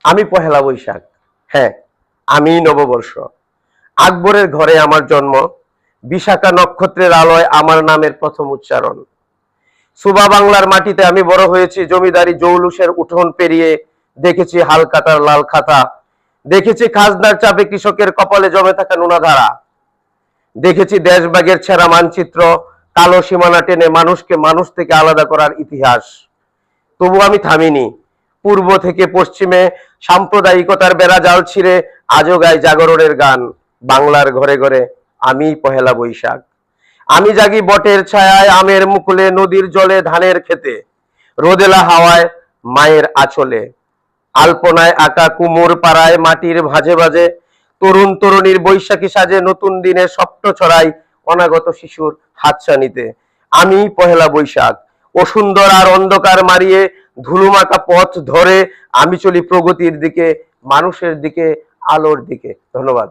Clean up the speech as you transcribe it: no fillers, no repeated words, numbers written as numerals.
আমি পহেলা বৈশাখ, হ্যাঁ আমি নববর্ষ। আকবরের ঘরে আমার জন্ম, বিশাখা নক্ষত্রের আলোয় আমার নামের প্রথম উচ্চারণ। সুবা বাংলার মাটিতে আমি বড় হয়েছি, জমিদারি জৌলুসের উঠোন পেরিয়ে দেখেছি হালকাতার লাল খাতা, দেখেছি খাজনার চাপে কৃষকের কপালে জমে থাকা নোনাধারা, দেখেছি দেশভাগের ছেঁড়া মানচিত্র, কালো সীমানা টেনে মানুষকে মানুষ থেকে আলাদা করার ইতিহাস। তবু আমি থামিনি, পূর্ব থেকে পশ্চিমে সাম্প্রদায়িকতার বেড়া জাল ছিঁড়ে আজও গাই জাগরণের গান। বাংলার ঘরে ঘরে আমি পহেলা বৈশাখ। আমি জাগি বটের ছায়ায়, আমের মুকুলে, নদীর জলে, ধানের খেতে, রোদেলা হাওয়ায়, মায়ের আঁচলে, আলপনায় আঁকা কুমোর পাড়ায়, মাটির ভাঁজে ভাঁজে তরুণ তরুণীর বৈশাখী সাজে নতুন দিনের স্বপ্ন ছড়াই অনাগত শিশুর হাতছানিতে। আমি পহেলা বৈশাখ, অসুন্দর আর অন্ধকার মারিয়ে ধুলোমাখা পথ ধরে আমি চলি প্রগতির দিকে, মানুষের দিকে, আলোর দিকে। ধন্যবাদ।